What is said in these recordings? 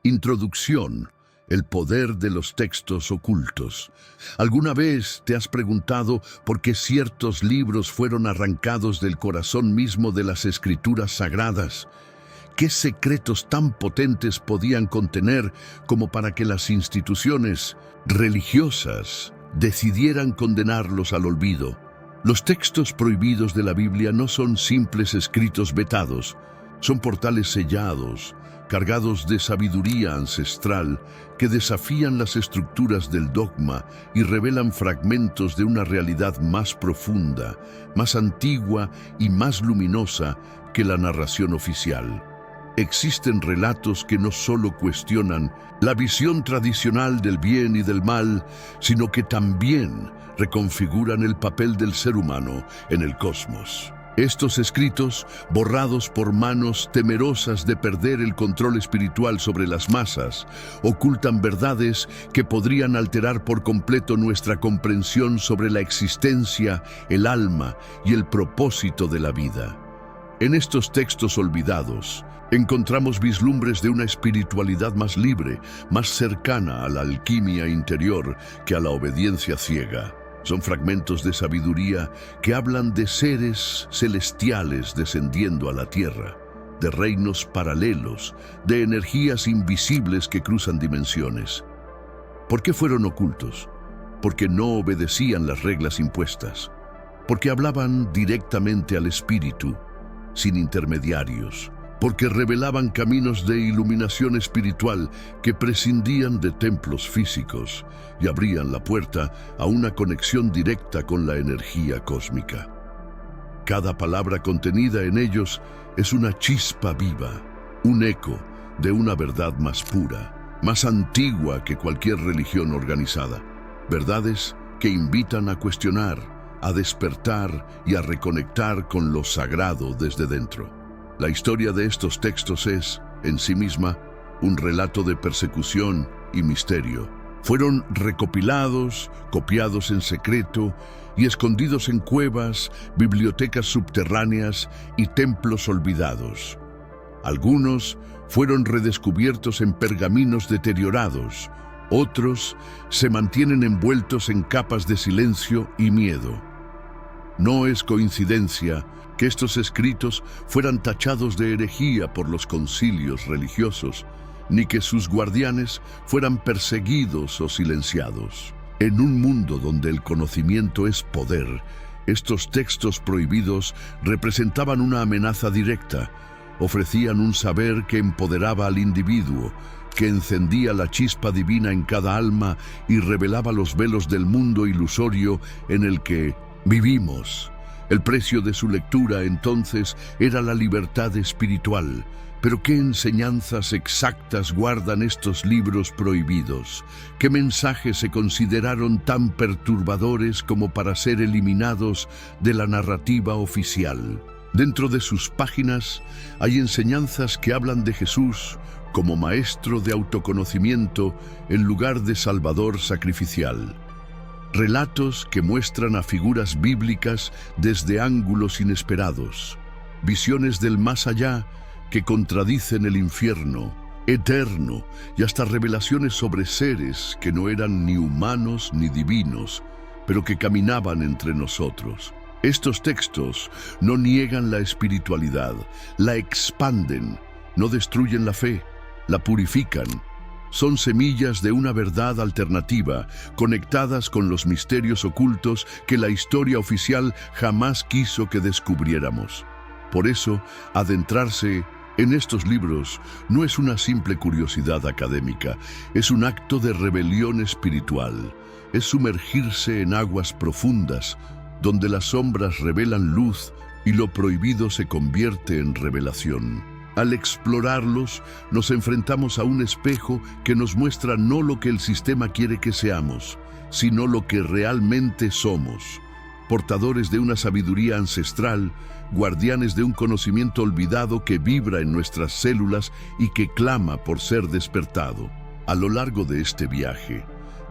Introducción. El poder de los textos ocultos. ¿Alguna vez te has preguntado por qué ciertos libros fueron arrancados del corazón mismo de las escrituras sagradas? ¿Qué secretos tan potentes podían contener como para que las instituciones religiosas decidieran condenarlos al olvido? Los textos prohibidos de la Biblia no son simples escritos vetados, son portales sellados, cargados de sabiduría ancestral que desafían las estructuras del dogma y revelan fragmentos de una realidad más profunda, más antigua y más luminosa que la narración oficial. Existen relatos que no solo cuestionan la visión tradicional del bien y del mal, sino que también reconfiguran el papel del ser humano en el cosmos. Estos escritos, borrados por manos temerosas de perder el control espiritual sobre las masas, ocultan verdades que podrían alterar por completo nuestra comprensión sobre la existencia, el alma y el propósito de la vida. En estos textos olvidados, encontramos vislumbres de una espiritualidad más libre, más cercana a la alquimia interior que a la obediencia ciega. Son fragmentos de sabiduría que hablan de seres celestiales descendiendo a la tierra, de reinos paralelos, de energías invisibles que cruzan dimensiones. ¿Por qué fueron ocultos? Porque no obedecían las reglas impuestas, porque hablaban directamente al espíritu, sin intermediarios, porque revelaban caminos de iluminación espiritual que prescindían de templos físicos y abrían la puerta a una conexión directa con la energía cósmica. Cada palabra contenida en ellos es una chispa viva, un eco de una verdad más pura, más antigua que cualquier religión organizada. Verdades que invitan a cuestionar, a despertar y a reconectar con lo sagrado desde dentro. La historia de estos textos es, en sí misma, un relato de persecución y misterio. Fueron recopilados, copiados en secreto y escondidos en cuevas, bibliotecas subterráneas y templos olvidados. Algunos fueron redescubiertos en pergaminos deteriorados, otros se mantienen envueltos en capas de silencio y miedo. No es coincidencia que estos escritos fueran tachados de herejía por los concilios religiosos, ni que sus guardianes fueran perseguidos o silenciados. En un mundo donde el conocimiento es poder, estos textos prohibidos representaban una amenaza directa, ofrecían un saber que empoderaba al individuo, que encendía la chispa divina en cada alma y revelaba los velos del mundo ilusorio en el que vivimos. El precio de su lectura entonces era la libertad espiritual. Pero ¿qué enseñanzas exactas guardan estos libros prohibidos? ¿Qué mensajes se consideraron tan perturbadores como para ser eliminados de la narrativa oficial? Dentro de sus páginas hay enseñanzas que hablan de Jesús como maestro de autoconocimiento en lugar de salvador sacrificial. Relatos que muestran a figuras bíblicas desde ángulos inesperados, visiones del más allá que contradicen el infierno eterno y hasta revelaciones sobre seres que no eran ni humanos ni divinos, pero que caminaban entre nosotros. Estos textos no niegan la espiritualidad, la expanden, no destruyen la fe, la purifican. Son semillas de una verdad alternativa, conectadas con los misterios ocultos que la historia oficial jamás quiso que descubriéramos. Por eso, adentrarse en estos libros no es una simple curiosidad académica, es un acto de rebelión espiritual, es sumergirse en aguas profundas, donde las sombras revelan luz y lo prohibido se convierte en revelación. Al explorarlos, nos enfrentamos a un espejo que nos muestra no lo que el sistema quiere que seamos, sino lo que realmente somos, portadores de una sabiduría ancestral, guardianes de un conocimiento olvidado que vibra en nuestras células y que clama por ser despertado. A lo largo de este viaje,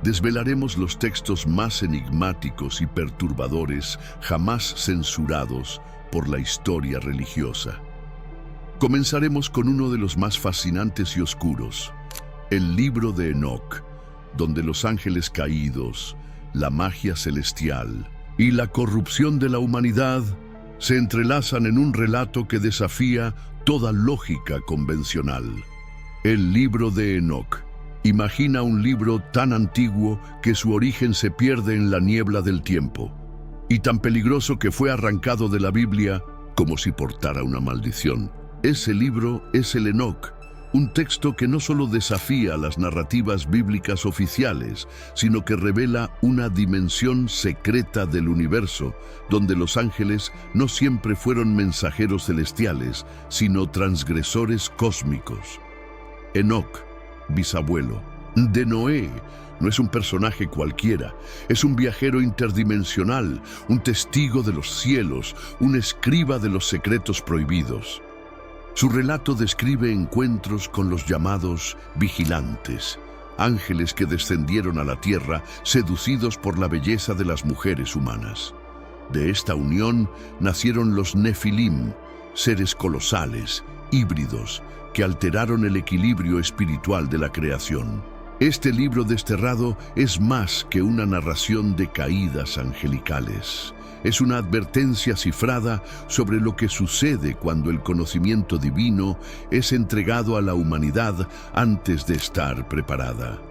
desvelaremos los textos más enigmáticos y perturbadores jamás censurados por la historia religiosa. Comenzaremos con uno de los más fascinantes y oscuros, El libro de Enoc, donde los ángeles caídos, la magia celestial y la corrupción de la humanidad se entrelazan en un relato que desafía toda lógica convencional. El libro de Enoc. Imagina un libro tan antiguo que su origen se pierde en la niebla del tiempo, y tan peligroso que fue arrancado de la Biblia como si portara una maldición. Ese libro es el Enoc, un texto que no solo desafía las narrativas bíblicas oficiales, sino que revela una dimensión secreta del universo, donde los ángeles no siempre fueron mensajeros celestiales, sino transgresores cósmicos. Enoc, bisabuelo de Noé, no es un personaje cualquiera, es un viajero interdimensional, un testigo de los cielos, un escriba de los secretos prohibidos. Su relato describe encuentros con los llamados vigilantes, ángeles que descendieron a la tierra seducidos por la belleza de las mujeres humanas. De esta unión nacieron los Nefilim, seres colosales, híbridos, que alteraron el equilibrio espiritual de la creación. Este libro desterrado es más que una narración de caídas angelicales. Es una advertencia cifrada sobre lo que sucede cuando el conocimiento divino es entregado a la humanidad antes de estar preparada.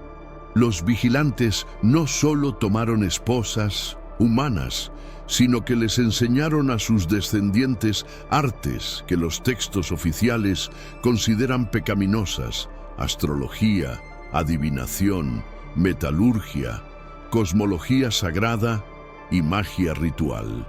Los vigilantes no solo tomaron esposas humanas, sino que les enseñaron a sus descendientes artes que los textos oficiales consideran pecaminosas: astrología, adivinación, metalurgia, cosmología sagrada y magia ritual.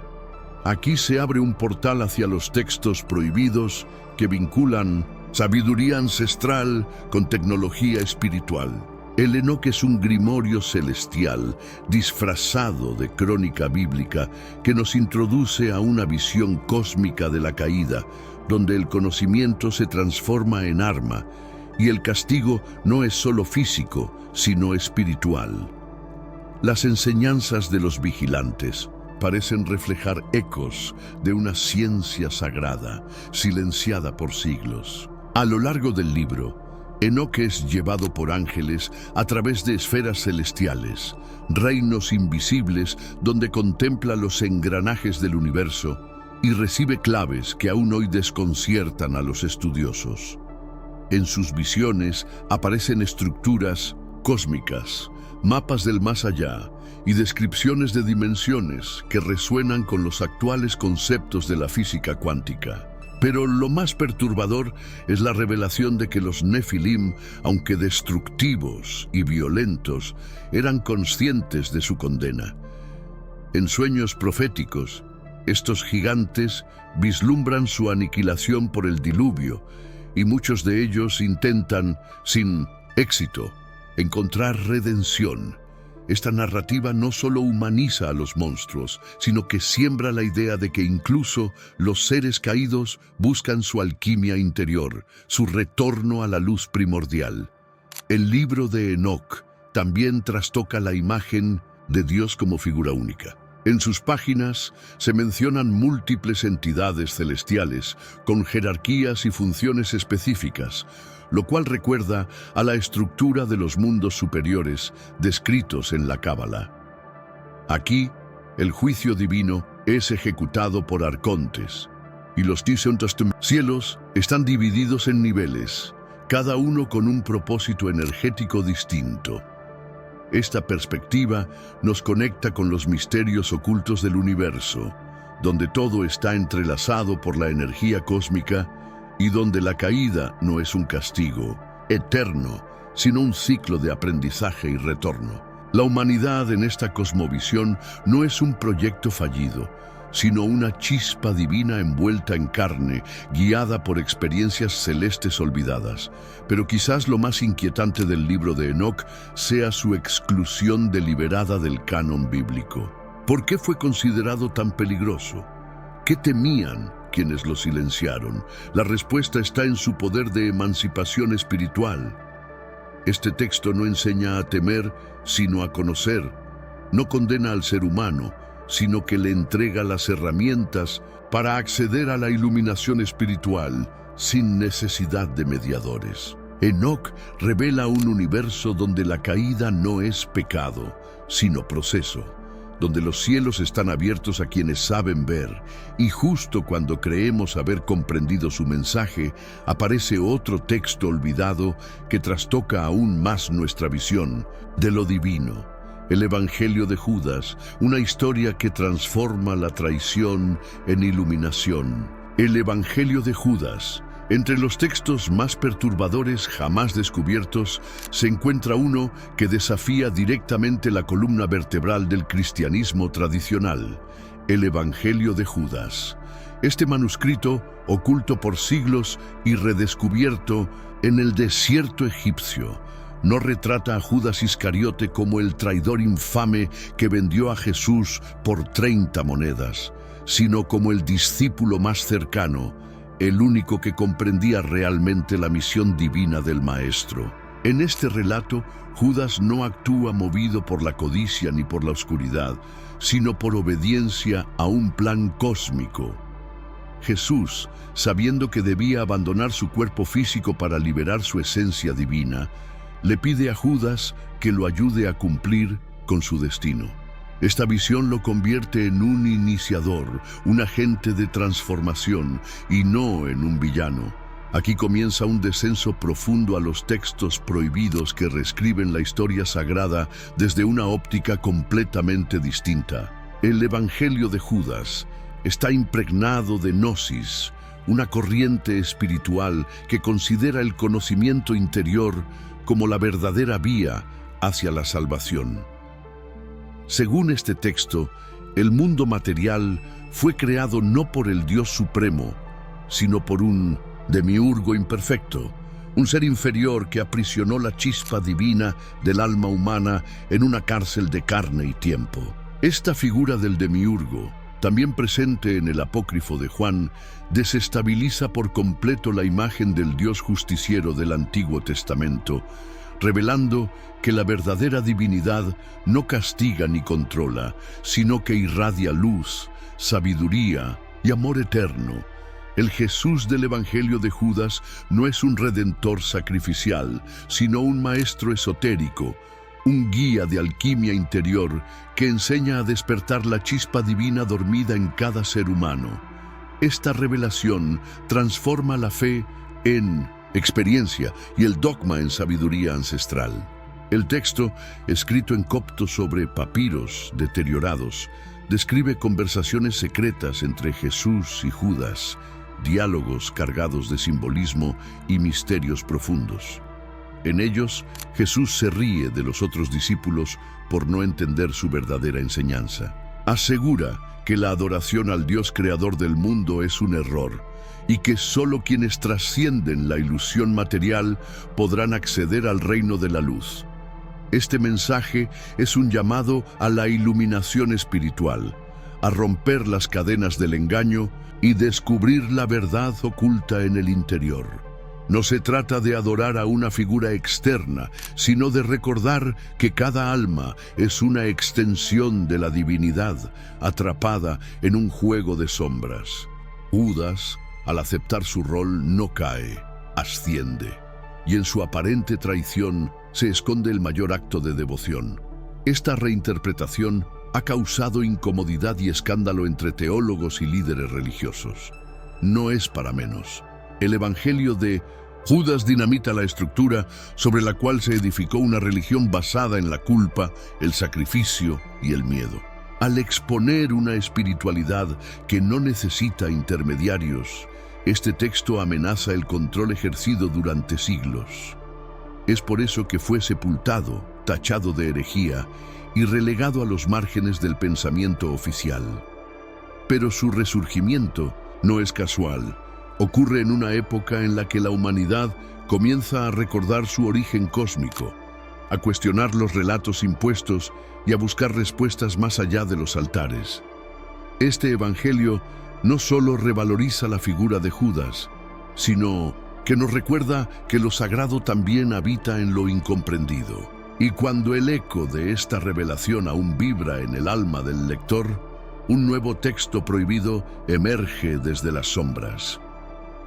Aquí se abre un portal hacia los textos prohibidos que vinculan sabiduría ancestral con tecnología espiritual. El Enoc es un grimorio celestial disfrazado de crónica bíblica que nos introduce a una visión cósmica de la caída, donde el conocimiento se transforma en arma y el castigo no es solo físico, sino espiritual. Las enseñanzas de los vigilantes parecen reflejar ecos de una ciencia sagrada, silenciada por siglos. A lo largo del libro, Enoc es llevado por ángeles a través de esferas celestiales, reinos invisibles donde contempla los engranajes del universo y recibe claves que aún hoy desconciertan a los estudiosos. En sus visiones aparecen estructuras cósmicas, mapas del más allá y descripciones de dimensiones que resuenan con los actuales conceptos de la física cuántica. Pero lo más perturbador es la revelación de que los Nefilim, aunque destructivos y violentos, eran conscientes de su condena. En sueños proféticos, estos gigantes vislumbran su aniquilación por el diluvio, y muchos de ellos intentan, sin éxito, encontrar redención. Esta narrativa no solo humaniza a los monstruos, sino que siembra la idea de que incluso los seres caídos buscan su alquimia interior, su retorno a la luz primordial. El libro de Enoc también trastoca la imagen de Dios como figura única. En sus páginas se mencionan múltiples entidades celestiales con jerarquías y funciones específicas, lo cual recuerda a la estructura de los mundos superiores descritos en la Cábala. Aquí, el juicio divino es ejecutado por arcontes, y los cielos están divididos en niveles, cada uno con un propósito energético distinto. Esta perspectiva nos conecta con los misterios ocultos del universo, donde todo está entrelazado por la energía cósmica y donde la caída no es un castigo eterno, sino un ciclo de aprendizaje y retorno. La humanidad en esta cosmovisión no es un proyecto fallido, sino una chispa divina envuelta en carne, guiada por experiencias celestes olvidadas. Pero quizás lo más inquietante del libro de Enoc sea su exclusión deliberada del canon bíblico. ¿Por qué fue considerado tan peligroso? ¿Qué temían quienes lo silenciaron? La respuesta está en su poder de emancipación espiritual. Este texto no enseña a temer, sino a conocer. No condena al ser humano, sino que le entrega las herramientas para acceder a la iluminación espiritual sin necesidad de mediadores. Enoc revela un universo donde la caída no es pecado, sino proceso, donde los cielos están abiertos a quienes saben ver, y justo cuando creemos haber comprendido su mensaje, aparece otro texto olvidado que trastoca aún más nuestra visión de lo divino. El Evangelio de Judas, una historia que transforma la traición en iluminación. El Evangelio de Judas. Entre los textos más perturbadores jamás descubiertos, se encuentra uno que desafía directamente la columna vertebral del cristianismo tradicional, el Evangelio de Judas. Este manuscrito, oculto por siglos y redescubierto en el desierto egipcio, no retrata a Judas Iscariote como el traidor infame que vendió a Jesús por 30 monedas, sino como el discípulo más cercano, el único que comprendía realmente la misión divina del Maestro. En este relato, Judas no actúa movido por la codicia ni por la oscuridad, sino por obediencia a un plan cósmico. Jesús, sabiendo que debía abandonar su cuerpo físico para liberar su esencia divina, le pide a Judas que lo ayude a cumplir con su destino. Esta visión lo convierte en un iniciador, un agente de transformación y no en un villano. Aquí comienza un descenso profundo a los textos prohibidos que reescriben la historia sagrada desde una óptica completamente distinta. El Evangelio de Judas está impregnado de gnosis, una corriente espiritual que considera el conocimiento interior como la verdadera vía hacia la salvación. Según este texto, el mundo material fue creado no por el Dios Supremo, sino por un demiurgo imperfecto, un ser inferior que aprisionó la chispa divina del alma humana en una cárcel de carne y tiempo. Esta figura del demiurgo, también presente en el apócrifo de Juan, desestabiliza por completo la imagen del Dios justiciero del Antiguo Testamento, revelando que la verdadera divinidad no castiga ni controla, sino que irradia luz, sabiduría y amor eterno. El Jesús del Evangelio de Judas no es un redentor sacrificial, sino un maestro esotérico, un guía de alquimia interior que enseña a despertar la chispa divina dormida en cada ser humano. Esta revelación transforma la fe en experiencia y el dogma en sabiduría ancestral. El texto, escrito en copto sobre papiros deteriorados, describe conversaciones secretas entre Jesús y Judas, diálogos cargados de simbolismo y misterios profundos. En ellos, Jesús se ríe de los otros discípulos por no entender su verdadera enseñanza. Asegura que la adoración al Dios creador del mundo es un error y que solo quienes trascienden la ilusión material podrán acceder al reino de la luz. Este mensaje es un llamado a la iluminación espiritual, a romper las cadenas del engaño y descubrir la verdad oculta en el interior. No se trata de adorar a una figura externa, sino de recordar que cada alma es una extensión de la divinidad, atrapada en un juego de sombras. Judas, al aceptar su rol, no cae, asciende, y en su aparente traición se esconde el mayor acto de devoción. Esta reinterpretación ha causado incomodidad y escándalo entre teólogos y líderes religiosos. No es para menos. El Evangelio de Judas dinamita la estructura sobre la cual se edificó una religión basada en la culpa, el sacrificio y el miedo. Al exponer una espiritualidad que no necesita intermediarios, este texto amenaza el control ejercido durante siglos. Es por eso que fue sepultado, tachado de herejía y relegado a los márgenes del pensamiento oficial. Pero su resurgimiento no es casual. Ocurre en una época en la que la humanidad comienza a recordar su origen cósmico, a cuestionar los relatos impuestos y a buscar respuestas más allá de los altares. Este evangelio no solo revaloriza la figura de Judas, sino que nos recuerda que lo sagrado también habita en lo incomprendido. Y cuando el eco de esta revelación aún vibra en el alma del lector, un nuevo texto prohibido emerge desde las sombras.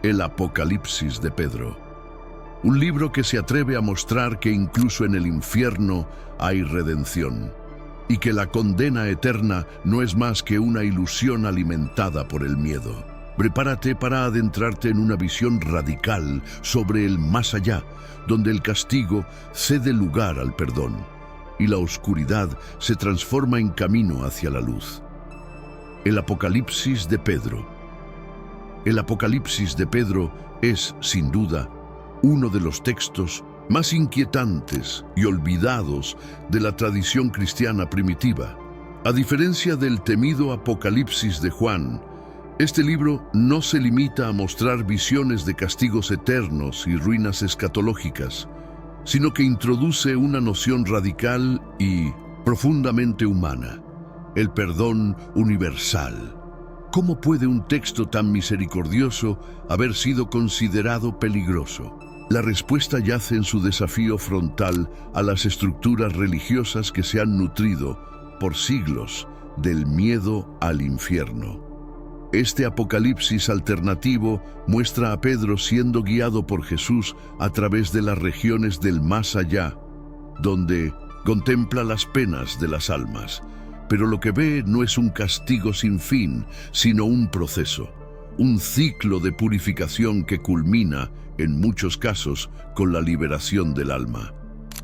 El Apocalipsis de Pedro. Un libro que se atreve a mostrar que incluso en el infierno hay redención y que la condena eterna no es más que una ilusión alimentada por el miedo. Prepárate para adentrarte en una visión radical sobre el más allá, donde el castigo cede lugar al perdón y la oscuridad se transforma en camino hacia la luz. El Apocalipsis de Pedro. El Apocalipsis de Pedro es, sin duda, uno de los textos más inquietantes y olvidados de la tradición cristiana primitiva. A diferencia del temido Apocalipsis de Juan, este libro no se limita a mostrar visiones de castigos eternos y ruinas escatológicas, sino que introduce una noción radical y profundamente humana: el perdón universal. ¿Cómo puede un texto tan misericordioso haber sido considerado peligroso? La respuesta yace en su desafío frontal a las estructuras religiosas que se han nutrido por siglos del miedo al infierno. Este apocalipsis alternativo muestra a Pedro siendo guiado por Jesús a través de las regiones del más allá, donde contempla las penas de las almas. Pero lo que ve no es un castigo sin fin, sino un proceso, un ciclo de purificación que culmina, en muchos casos, con la liberación del alma.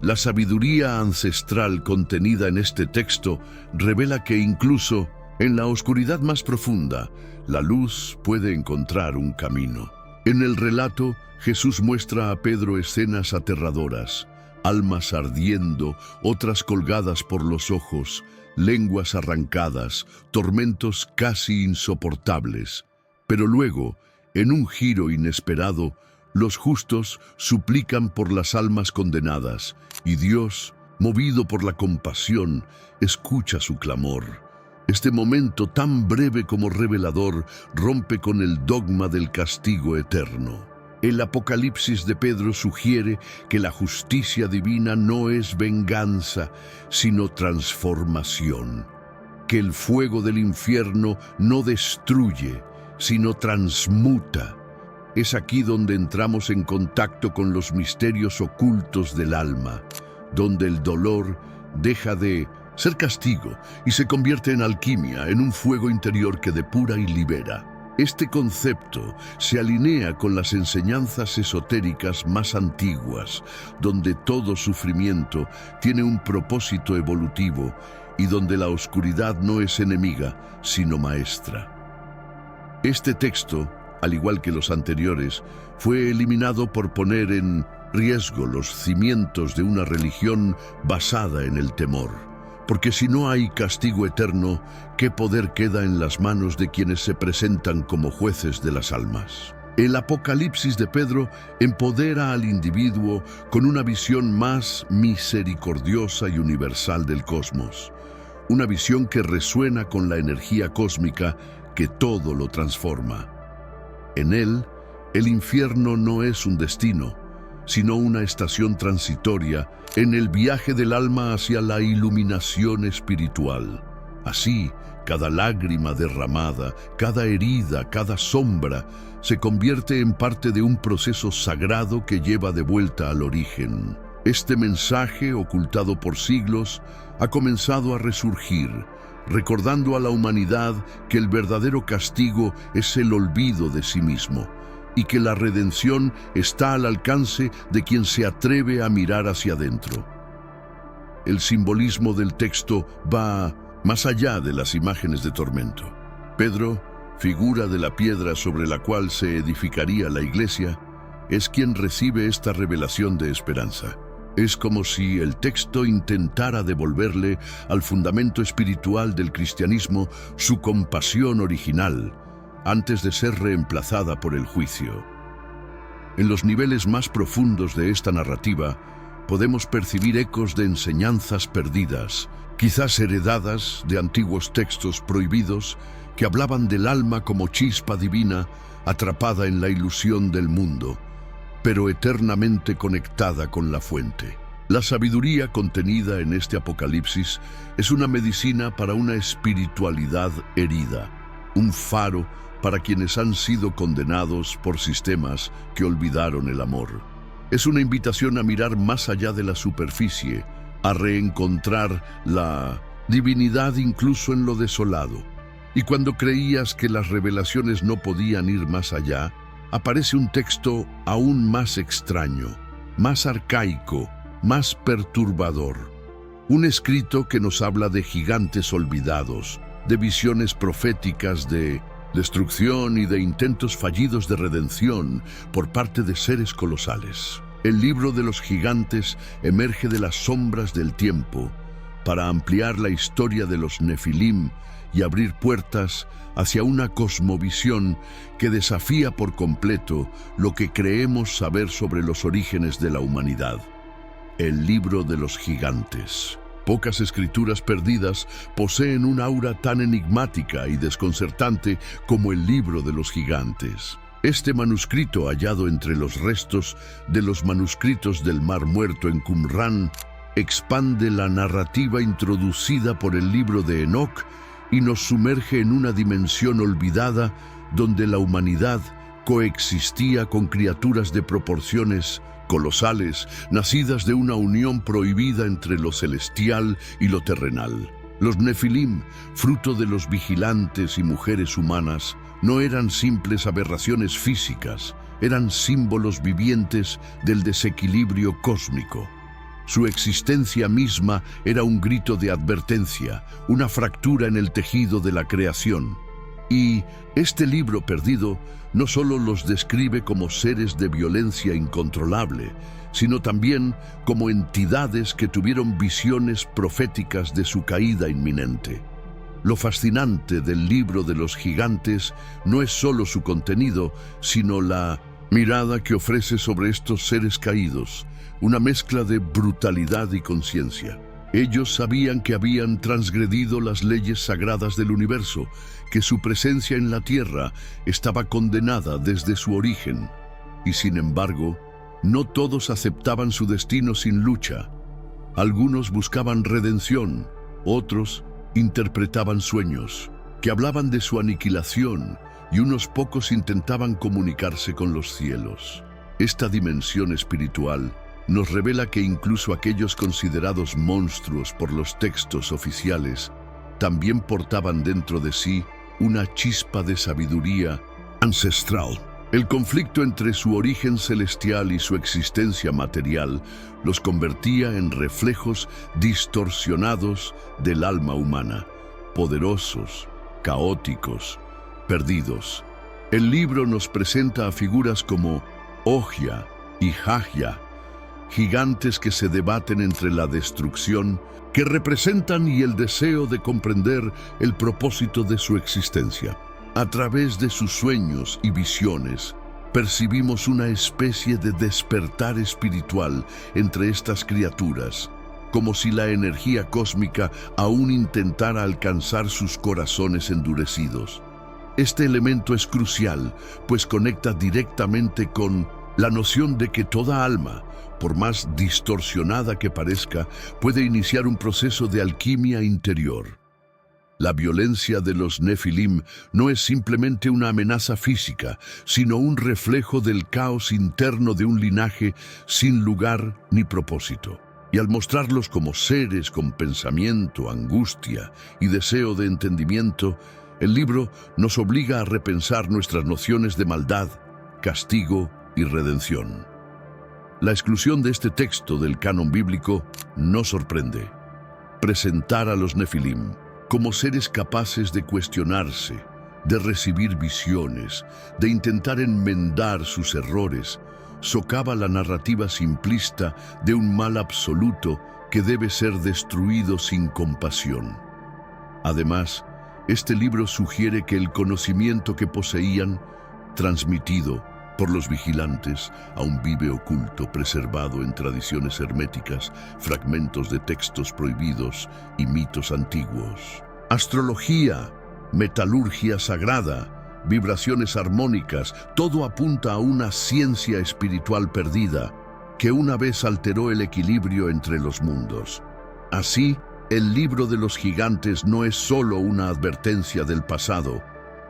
La sabiduría ancestral contenida en este texto revela que incluso en la oscuridad más profunda, la luz puede encontrar un camino. En el relato, Jesús muestra a Pedro escenas aterradoras: almas ardiendo, otras colgadas por los ojos, lenguas arrancadas, tormentos casi insoportables. Pero luego, en un giro inesperado, los justos suplican por las almas condenadas, y Dios, movido por la compasión, escucha su clamor. Este momento, tan breve como revelador, rompe con el dogma del castigo eterno. El Apocalipsis de Pedro sugiere que la justicia divina no es venganza, sino transformación. Que el fuego del infierno no destruye, sino transmuta. Es aquí donde entramos en contacto con los misterios ocultos del alma, donde el dolor deja de ser castigo y se convierte en alquimia, en un fuego interior que depura y libera. Este concepto se alinea con las enseñanzas esotéricas más antiguas, donde todo sufrimiento tiene un propósito evolutivo y donde la oscuridad no es enemiga, sino maestra. Este texto, al igual que los anteriores, fue eliminado por poner en riesgo los cimientos de una religión basada en el temor. Porque si no hay castigo eterno, ¿qué poder queda en las manos de quienes se presentan como jueces de las almas? El Apocalipsis de Pedro empodera al individuo con una visión más misericordiosa y universal del cosmos. Una visión que resuena con la energía cósmica que todo lo transforma. En él, el infierno no es un destino, sino una estación transitoria en el viaje del alma hacia la iluminación espiritual. Así, cada lágrima derramada, cada herida, cada sombra, se convierte en parte de un proceso sagrado que lleva de vuelta al origen. Este mensaje, ocultado por siglos, ha comenzado a resurgir, recordando a la humanidad que el verdadero castigo es el olvido de sí mismo, y que la redención está al alcance de quien se atreve a mirar hacia adentro. El simbolismo del texto va más allá de las imágenes de tormento. Pedro, figura de la piedra sobre la cual se edificaría la iglesia, es quien recibe esta revelación de esperanza. Es como si el texto intentara devolverle al fundamento espiritual del cristianismo su compasión original, antes de ser reemplazada por el juicio. En los niveles más profundos de esta narrativa, podemos percibir ecos de enseñanzas perdidas, quizás heredadas de antiguos textos prohibidos que hablaban del alma como chispa divina atrapada en la ilusión del mundo, pero eternamente conectada con la fuente. La sabiduría contenida en este apocalipsis es una medicina para una espiritualidad herida, un faro para quienes han sido condenados por sistemas que olvidaron el amor. Es una invitación a mirar más allá de la superficie, a reencontrar la divinidad incluso en lo desolado. Y cuando creías que las revelaciones no podían ir más allá, aparece un texto aún más extraño, más arcaico, más perturbador. Un escrito que nos habla de gigantes olvidados, de visiones proféticas de destrucción y de intentos fallidos de redención por parte de seres colosales. El libro de los gigantes emerge de las sombras del tiempo para ampliar la historia de los Nefilim y abrir puertas hacia una cosmovisión que desafía por completo lo que creemos saber sobre los orígenes de la humanidad. El libro de los gigantes. Pocas escrituras perdidas poseen un aura tan enigmática y desconcertante como el libro de los gigantes. Este manuscrito, hallado entre los restos de los manuscritos del Mar Muerto en Qumrán, expande la narrativa introducida por el libro de Enoc y nos sumerge en una dimensión olvidada donde la humanidad coexistía con criaturas de proporciones colosales, nacidas de una unión prohibida entre lo celestial y lo terrenal. Los Nefilim, fruto de los vigilantes y mujeres humanas, no eran simples aberraciones físicas, eran símbolos vivientes del desequilibrio cósmico. Su existencia misma era un grito de advertencia, una fractura en el tejido de la creación. Y este libro perdido no solo los describe como seres de violencia incontrolable, sino también como entidades que tuvieron visiones proféticas de su caída inminente. Lo fascinante del libro de los gigantes no es solo su contenido, sino la mirada que ofrece sobre estos seres caídos, una mezcla de brutalidad y conciencia. Ellos sabían que habían transgredido las leyes sagradas del universo, que su presencia en la tierra estaba condenada desde su origen. Y sin embargo, no todos aceptaban su destino sin lucha. Algunos buscaban redención, otros interpretaban sueños que hablaban de su aniquilación y unos pocos intentaban comunicarse con los cielos. Esta dimensión espiritual nos revela que incluso aquellos considerados monstruos por los textos oficiales también portaban dentro de sí una chispa de sabiduría ancestral. El conflicto entre su origen celestial y su existencia material los convertía en reflejos distorsionados del alma humana, poderosos, caóticos, perdidos. El libro nos presenta a figuras como Ojia y Jahia, gigantes que se debaten entre la destrucción que representan y el deseo de comprender el propósito de su existencia. A través de sus sueños y visiones, percibimos una especie de despertar espiritual entre estas criaturas, como si la energía cósmica aún intentara alcanzar sus corazones endurecidos. Este elemento es crucial, pues conecta directamente con la noción de que toda alma, por más distorsionada que parezca, puede iniciar un proceso de alquimia interior. La violencia de los Nefilim no es simplemente una amenaza física, sino un reflejo del caos interno de un linaje sin lugar ni propósito. Y al mostrarlos como seres con pensamiento, angustia y deseo de entendimiento, el libro nos obliga a repensar nuestras nociones de maldad, castigo y redención. La exclusión de este texto del canon bíblico no sorprende. Presentar a los Nefilim como seres capaces de cuestionarse, de recibir visiones, de intentar enmendar sus errores, socava la narrativa simplista de un mal absoluto que debe ser destruido sin compasión. Además, este libro sugiere que el conocimiento que poseían, transmitido por los vigilantes, aún vive oculto, preservado en tradiciones herméticas, fragmentos de textos prohibidos y mitos antiguos. Astrología, metalurgia sagrada, vibraciones armónicas, todo apunta a una ciencia espiritual perdida que una vez alteró el equilibrio entre los mundos. Así, el libro de los gigantes no es solo una advertencia del pasado,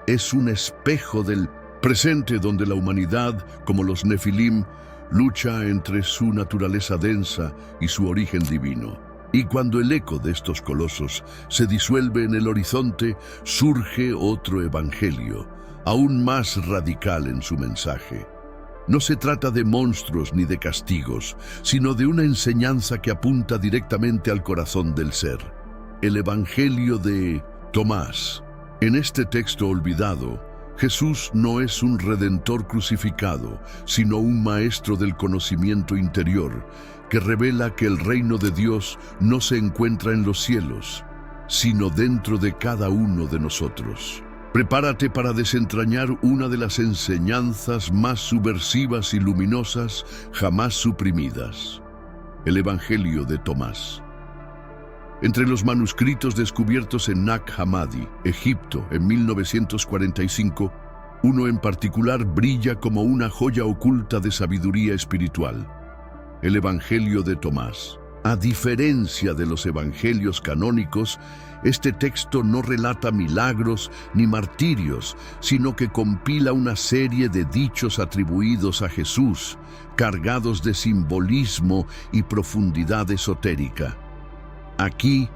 es un espejo del presente donde la humanidad, como los Nefilim, lucha entre su naturaleza densa y su origen divino. Y cuando el eco de estos colosos se disuelve en el horizonte, surge otro evangelio, aún más radical en su mensaje. No se trata de monstruos ni de castigos, sino de una enseñanza que apunta directamente al corazón del ser. El evangelio de Tomás. En este texto olvidado, Jesús no es un redentor crucificado, sino un maestro del conocimiento interior, que revela que el reino de Dios no se encuentra en los cielos, sino dentro de cada uno de nosotros. Prepárate para desentrañar una de las enseñanzas más subversivas y luminosas jamás suprimidas: el Evangelio de Tomás. Entre los manuscritos descubiertos en Nag Hammadi, Egipto, en 1945, uno en particular brilla como una joya oculta de sabiduría espiritual: el Evangelio de Tomás. A diferencia de los evangelios canónicos, este texto no relata milagros ni martirios, sino que compila una serie de dichos atribuidos a Jesús, cargados de simbolismo y profundidad esotérica. Aquí,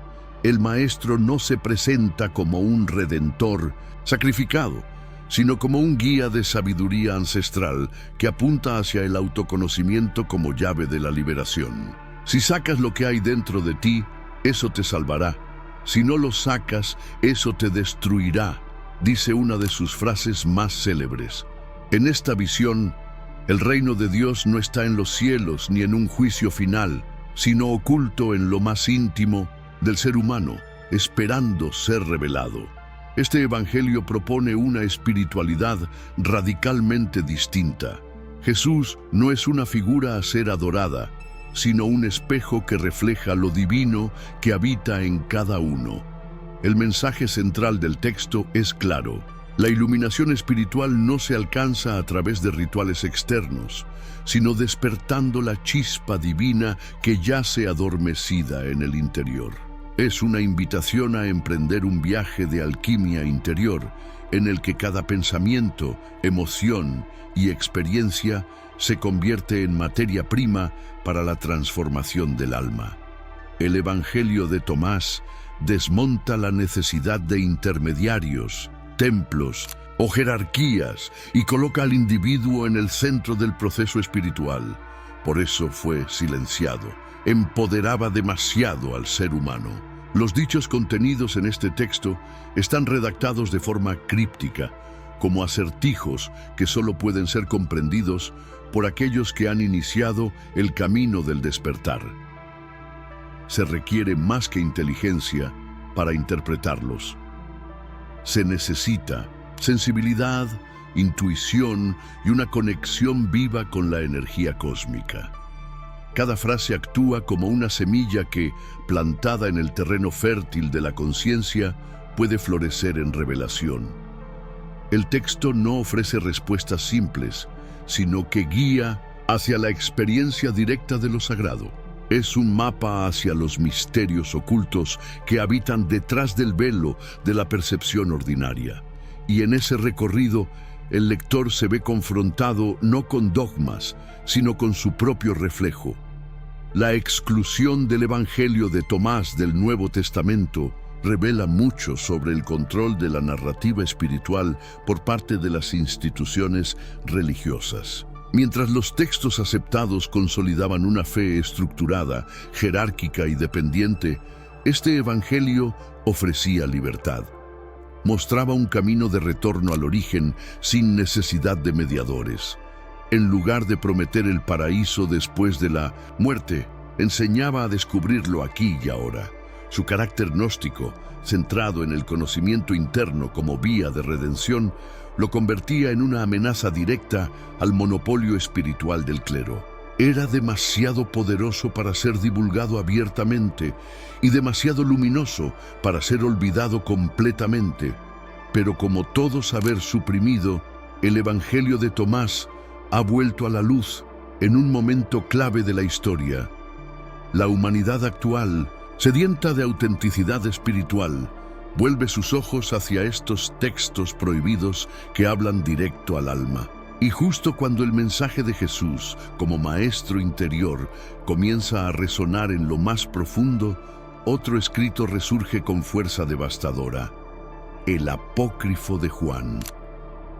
el Maestro no se presenta como un redentor sacrificado, sino como un guía de sabiduría ancestral que apunta hacia el autoconocimiento como llave de la liberación. Si sacas lo que hay dentro de ti, eso te salvará. Si no lo sacas, eso te destruirá, dice una de sus frases más célebres. En esta visión, el reino de Dios no está en los cielos ni en un juicio final, sino oculto en lo más íntimo del ser humano, esperando ser revelado. Este evangelio propone una espiritualidad radicalmente distinta. Jesús no es una figura a ser adorada, sino un espejo que refleja lo divino que habita en cada uno. El mensaje central del texto es claro: la iluminación espiritual no se alcanza a través de rituales externos, sino despertando la chispa divina que yace adormecida en el interior. Es una invitación a emprender un viaje de alquimia interior, en el que cada pensamiento, emoción y experiencia se convierte en materia prima para la transformación del alma. El Evangelio de Tomás desmonta la necesidad de intermediarios, templos o jerarquías y coloca al individuo en el centro del proceso espiritual. Por eso fue silenciado. Empoderaba demasiado al ser humano. Los dichos contenidos en este texto están redactados de forma críptica, como acertijos que solo pueden ser comprendidos por aquellos que han iniciado el camino del despertar. Se requiere más que inteligencia para interpretarlos. Se necesita sensibilidad, intuición y una conexión viva con la energía cósmica. Cada frase actúa como una semilla que, plantada en el terreno fértil de la conciencia, puede florecer en revelación. El texto no ofrece respuestas simples, sino que guía hacia la experiencia directa de lo sagrado. Es un mapa hacia los misterios ocultos que habitan detrás del velo de la percepción ordinaria. Y en ese recorrido, el lector se ve confrontado no con dogmas, sino con su propio reflejo. La exclusión del Evangelio de Tomás del Nuevo Testamento revela mucho sobre el control de la narrativa espiritual por parte de las instituciones religiosas. Mientras los textos aceptados consolidaban una fe estructurada, jerárquica y dependiente, este Evangelio ofrecía libertad. Mostraba un camino de retorno al origen sin necesidad de mediadores. En lugar de prometer el paraíso después de la muerte, enseñaba a descubrirlo aquí y ahora. Su carácter gnóstico, centrado en el conocimiento interno como vía de redención, lo convertía en una amenaza directa al monopolio espiritual del clero. Era demasiado poderoso para ser divulgado abiertamente y demasiado luminoso para ser olvidado completamente. Pero como todo saber suprimido, el Evangelio de Tomás ha vuelto a la luz en un momento clave de la historia. La humanidad actual, sedienta de autenticidad espiritual, vuelve sus ojos hacia estos textos prohibidos que hablan directo al alma. Y justo cuando el mensaje de Jesús, como maestro interior, comienza a resonar en lo más profundo, otro escrito resurge con fuerza devastadora: el Apócrifo de Juan.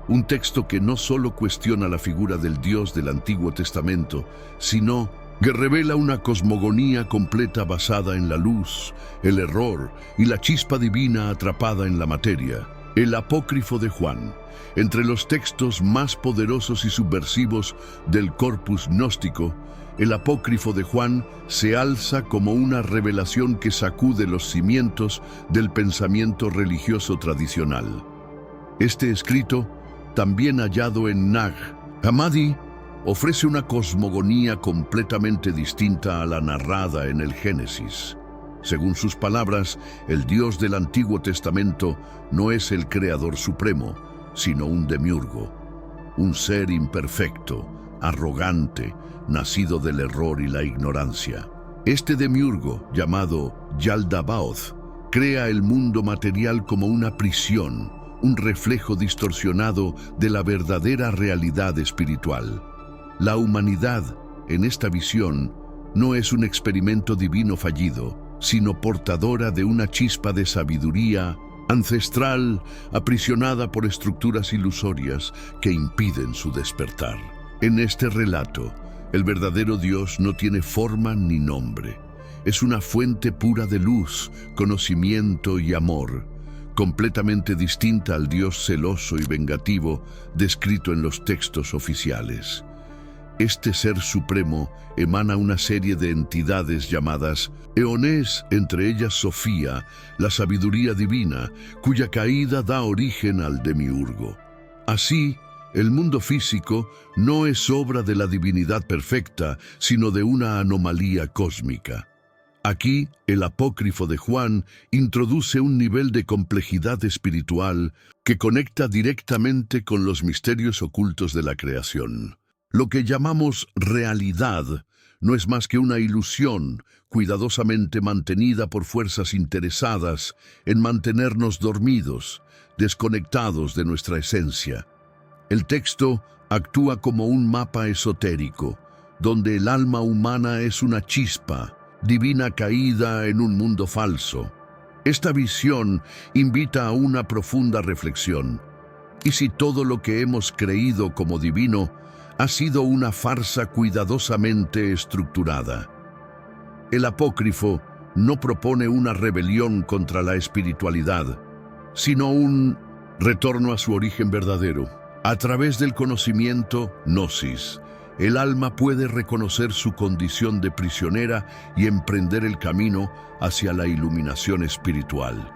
Un texto que no solo cuestiona la figura del Dios del Antiguo Testamento, sino que revela una cosmogonía completa basada en la luz, el error y la chispa divina atrapada en la materia. El Apócrifo de Juan, entre los textos más poderosos y subversivos del corpus gnóstico, el Apócrifo de Juan se alza como una revelación que sacude los cimientos del pensamiento religioso tradicional. Este escrito, también hallado en Nag Hammadi, ofrece una cosmogonía completamente distinta a la narrada en el Génesis. Según sus palabras, el Dios del Antiguo Testamento no es el Creador Supremo, sino un demiurgo, un ser imperfecto, arrogante, nacido del error y la ignorancia. Este demiurgo, llamado Yaldabaoth, crea el mundo material como una prisión, un reflejo distorsionado de la verdadera realidad espiritual. La humanidad, en esta visión, no es un experimento divino fallido, sino portadora de una chispa de sabiduría ancestral, aprisionada por estructuras ilusorias que impiden su despertar. En este relato, el verdadero Dios no tiene forma ni nombre. Es una fuente pura de luz, conocimiento y amor, completamente distinta al Dios celoso y vengativo descrito en los textos oficiales. Este ser supremo emana una serie de entidades llamadas eones, entre ellas Sofía, la sabiduría divina, cuya caída da origen al demiurgo. Así, el mundo físico no es obra de la divinidad perfecta, sino de una anomalía cósmica. Aquí, el Apócrifo de Juan introduce un nivel de complejidad espiritual que conecta directamente con los misterios ocultos de la creación. Lo que llamamos realidad no es más que una ilusión cuidadosamente mantenida por fuerzas interesadas en mantenernos dormidos, desconectados de nuestra esencia. El texto actúa como un mapa esotérico, donde el alma humana es una chispa, divina caída en un mundo falso. Esta visión invita a una profunda reflexión. ¿Y si todo lo que hemos creído como divino ha sido una farsa cuidadosamente estructurada? El Apócrifo no propone una rebelión contra la espiritualidad, sino un retorno a su origen verdadero. A través del conocimiento, gnosis, el alma puede reconocer su condición de prisionera y emprender el camino hacia la iluminación espiritual.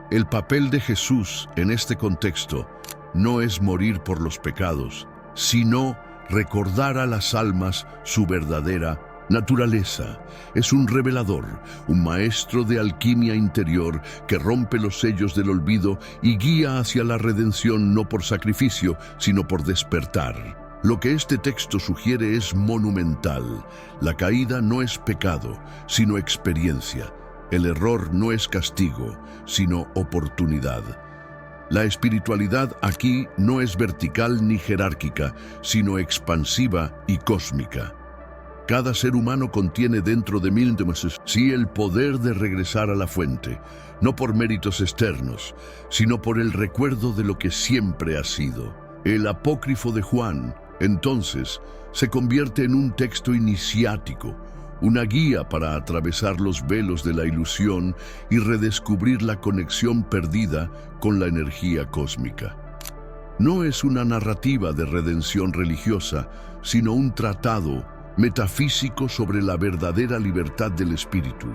El papel de Jesús en este contexto no es morir por los pecados, sino recordar a las almas su verdadera naturaleza. Es un revelador, un maestro de alquimia interior que rompe los sellos del olvido y guía hacia la redención no por sacrificio, sino por despertar. Lo que este texto sugiere es monumental. La caída no es pecado, sino experiencia. El error no es castigo, sino oportunidad. La espiritualidad aquí no es vertical ni jerárquica, sino expansiva y cósmica. Cada ser humano contiene dentro de sí el poder de regresar a la fuente, no por méritos externos, sino por el recuerdo de lo que siempre ha sido. El Apócrifo de Juan, entonces, se convierte en un texto iniciático, una guía para atravesar los velos de la ilusión y redescubrir la conexión perdida con la energía cósmica. No es una narrativa de redención religiosa, sino un tratado metafísico sobre la verdadera libertad del espíritu.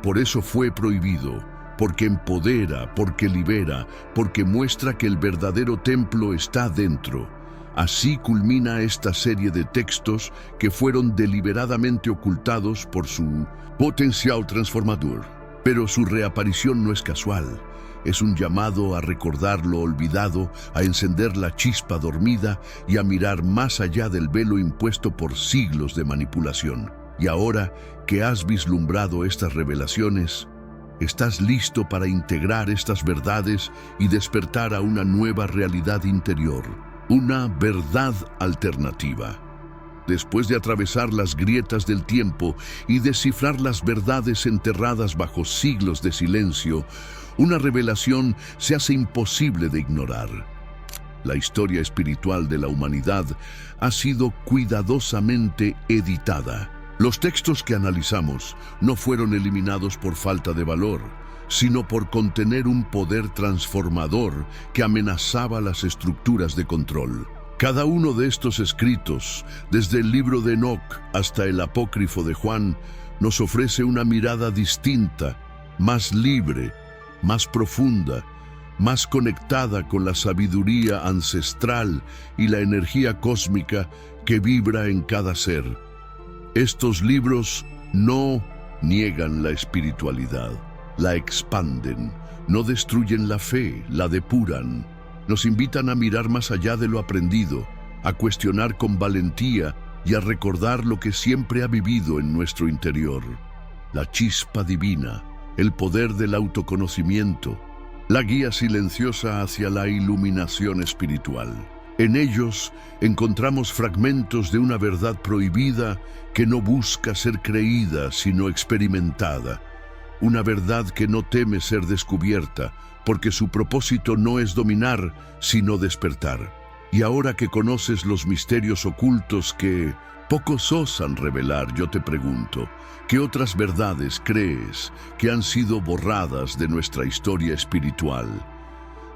Por eso fue prohibido, porque empodera, porque libera, porque muestra que el verdadero templo está dentro. Así culmina esta serie de textos que fueron deliberadamente ocultados por su potencial transformador. Pero su reaparición no es casual. Es un llamado a recordar lo olvidado, a encender la chispa dormida y a mirar más allá del velo impuesto por siglos de manipulación. Y ahora que has vislumbrado estas revelaciones, ¿estás listo para integrar estas verdades y despertar a una nueva realidad interior? una verdad alternativa. Después de atravesar las grietas del tiempo y descifrar las verdades enterradas bajo siglos de silencio, una revelación se hace imposible de ignorar. La historia espiritual de la humanidad ha sido cuidadosamente editada. Los textos que analizamos no fueron eliminados por falta de valor, sino por contener un poder transformador que amenazaba las estructuras de control. Cada uno de estos escritos, desde el libro de Enoc hasta el apócrifo de Juan, nos ofrece una mirada distinta, más libre, más profunda, más conectada con la sabiduría ancestral y la energía cósmica que vibra en cada ser. Estos libros no niegan la espiritualidad, la expanden, no destruyen la fe, la depuran. Nos invitan a mirar más allá de lo aprendido, a cuestionar con valentía y a recordar lo que siempre ha vivido en nuestro interior. La chispa divina, el poder del autoconocimiento, la guía silenciosa hacia la iluminación espiritual. En ellos encontramos fragmentos de una verdad prohibida que no busca ser creída sino experimentada. Una verdad que no teme ser descubierta, porque su propósito no es dominar, sino despertar. Y ahora que conoces los misterios ocultos que pocos osan revelar, yo te pregunto, ¿qué otras verdades crees que han sido borradas de nuestra historia espiritual?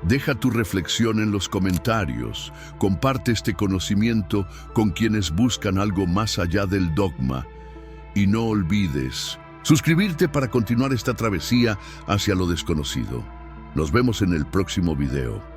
Deja tu reflexión en los comentarios, comparte este conocimiento con quienes buscan algo más allá del dogma. Y no olvides suscribirte para continuar esta travesía hacia lo desconocido. Nos vemos en el próximo video.